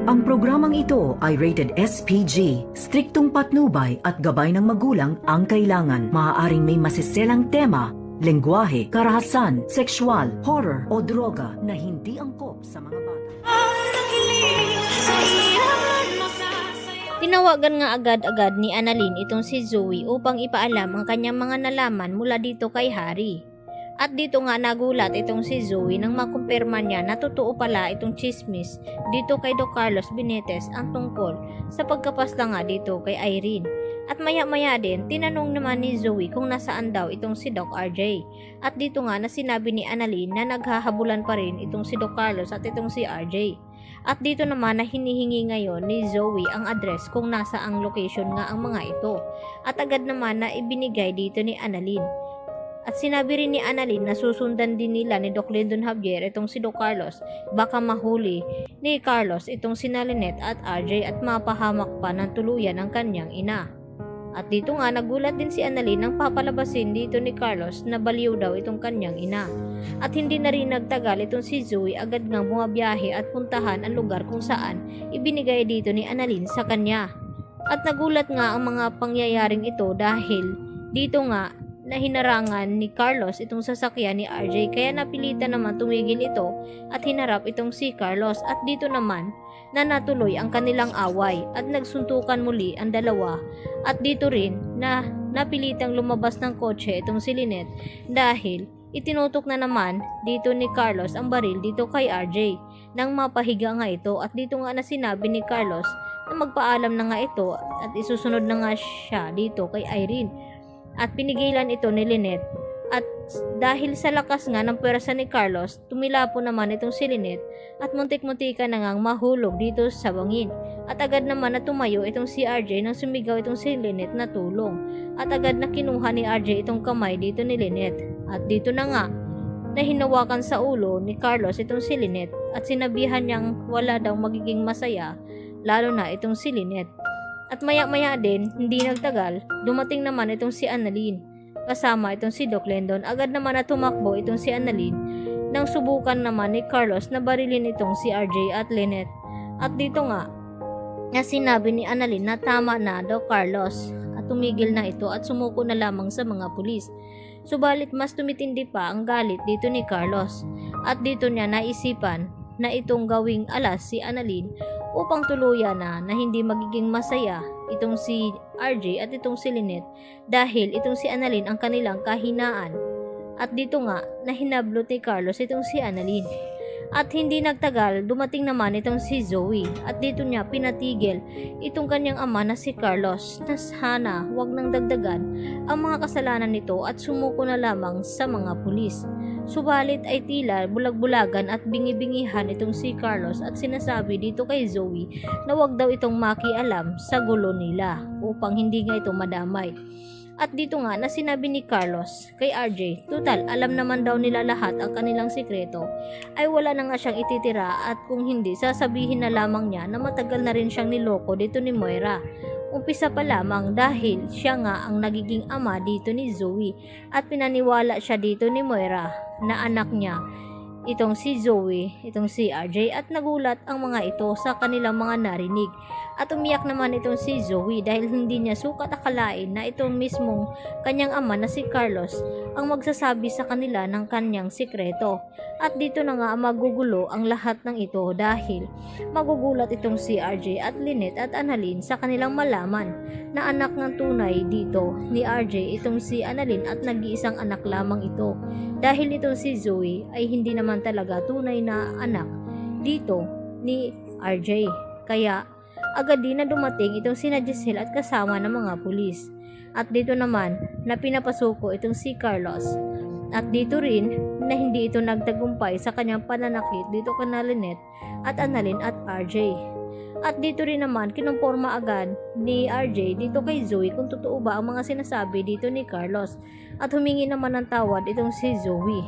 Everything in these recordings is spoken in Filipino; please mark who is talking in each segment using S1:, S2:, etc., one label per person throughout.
S1: Ang programang ito ay rated SPG. Striktong patnubay at gabay ng magulang ang kailangan. Maaaring may masiselang tema, lengguwahe, karahasan, sexual, horror o droga na hindi angkop sa mga bata.
S2: Tinawagan nga agad-agad ni Annalyn itong si Zoe upang ipaalam ang kanyang mga nalaman mula dito kay Harry. At dito nga nagulat itong si Zoe nang makumpirma niya na totoo pala itong chismis dito kay Doc Carlos Benitez ang tungkol sa pagkapasla nga dito kay Irene. At maya-maya din, tinanong naman ni Zoe kung nasaan daw itong si Doc RJ. At dito nga na sinabi ni Annalyn na naghahabulan pa rin itong si Doc Carlos at itong si RJ. At dito naman na hinihingi ngayon ni Zoe ang address kung nasa ang location nga ang mga ito. At agad naman na ibinigay dito ni Annalyn. At sinabi rin ni Annalyn na susundan din nila ni Doc Lyndon Javier itong si Doc Carlos, baka mahuli ni Carlos itong si Lynette at RJ at mapahamak pa ng tuluyan ang kanyang ina. At dito nga nagulat din si Annalyn nang papalabasin dito ni Carlos na baliw daw itong kanyang ina. At hindi na rin nagtagal itong si Zoe agad ngang bumabiyahe at puntahan ang lugar kung saan ibinigay dito ni Annalyn sa kanya. At nagulat nga ang mga pangyayaring ito dahil dito nga na hinarangan ni Carlos itong sasakyan ni RJ kaya napilitan naman tumigil ito at hinarap itong si Carlos at dito naman na natuloy ang kanilang away at nagsuntukan muli ang dalawa at dito rin na napilitang lumabas ng kotse itong si Lynette dahil itinutok na naman dito ni Carlos ang baril dito kay RJ nang mapahiga nga ito at dito nga na sinabi ni Carlos na magpaalam na nga ito at isusunod na nga siya dito kay Irene. At pinigilan ito ni Lynette. At dahil sa lakas nga ng pwersa ni Carlos, tumilapo naman itong si Lynette at muntik-muntika na ngang mahulog dito sa bangin. At agad naman na tumayo itong si RJ nang sumigaw itong si Lynette na tulong. At agad na kinuha ni RJ itong kamay dito ni Lynette. At dito na nga na hinawakan sa ulo ni Carlos itong si Lynette at sinabihan niyang wala daw magiging masaya lalo na itong si Lynette. At maya-maya din, hindi nagtagal, dumating naman itong si Annalyn. Kasama itong si Doc Lyndon, agad naman na tumakbo itong si Annalyn nang subukan naman ni Carlos na barilin itong si RJ at Lynette. At dito nga, na sinabi ni Annalyn na tama na daw Carlos at tumigil na ito at sumuko na lamang sa mga pulis. Subalit mas tumitindi pa ang galit dito ni Carlos at dito niya naisipan na itong gawing alas si Annalyn upang tuluyan na hindi magiging masaya itong si RJ at itong si Lynette dahil itong si Annalyn ang kanilang kahinaan. At dito nga na hinablot ni Carlos itong si Annalyn. At hindi nagtagal, dumating naman itong si Zoe at dito niya pinatigil itong kanyang ama na si Carlos na sana wag nang dagdagan ang mga kasalanan nito at sumuko na lamang sa mga pulis. Subalit ay tila bulag-bulagan at bingi-bingihan itong si Carlos at sinasabi dito kay Zoe na wag daw itong makialam sa gulo nila upang hindi nga ito madamay. At dito nga na sinabi ni Carlos kay RJ, total alam naman daw nila lahat ang kanilang sikreto, ay wala na nga siyang ititira at kung hindi sasabihin na lamang niya na matagal na rin siyang niloko dito ni Moira. Umpisa pa lamang dahil siya nga ang nagiging ama dito ni Zoe at pinaniwala siya dito ni Moira na anak niya itong si Zoe, itong si RJ at nagulat ang mga ito sa kanilang mga narinig. At umiyak naman itong si Zoe dahil hindi niya sukat akalain na itong mismong kanyang ama na si Carlos ang magsasabi sa kanila ng kanyang sikreto. At dito na nga magugulo ang lahat ng ito dahil magugulat itong si RJ at Lynette at Annalyn sa kanilang malaman na anak ng tunay dito ni RJ itong si Annalyn at nag-iisang anak lamang ito. Dahil itong si Zoe ay hindi naman talaga tunay na anak dito ni RJ. Kaya agad din na dumating itong sina Giselle at kasama ng mga pulis. At dito naman na pinapasuko itong si Carlos. At dito rin na hindi ito nagtagumpay sa kanyang pananakit dito kana Lynette at Annalyn at RJ. At dito rin naman kinumporma agad ni RJ dito kay Zoe kung totoo ba ang mga sinasabi dito ni Carlos at humingi naman ng tawad itong si Zoe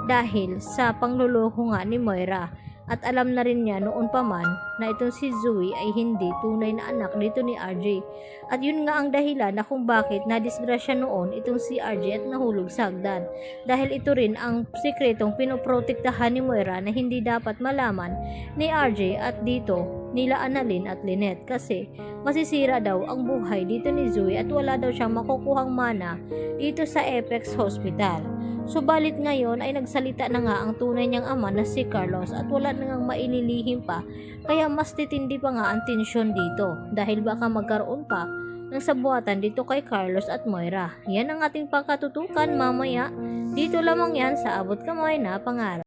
S2: dahil sa pangluloko nga ni Moira. At alam na rin niya noon pa man na itong si Zoe ay hindi tunay na anak dito ni RJ. At yun nga ang dahilan na kung bakit nadisgrasya noon itong si RJ at nahulog sa hagdan. Dahil ito rin ang sikretong pinoprotektahan ni Moira na hindi dapat malaman ni RJ at dito nila Annalyn at Lynette kasi masisira daw ang buhay dito ni Zoe at wala daw siyang makukuhang mana dito sa Apex Hospital. Subalit ngayon ay nagsalita na nga ang tunay niyang ama na si Carlos at wala na ngang maililihim pa, kaya mas titindi pa nga ang tensyon dito dahil baka magkaroon pa ng sabuatan dito kay Carlos at Moira. Yan ang ating pagkatutukan mamaya. Dito lamang yan sa Abot Kamay na Pangarap.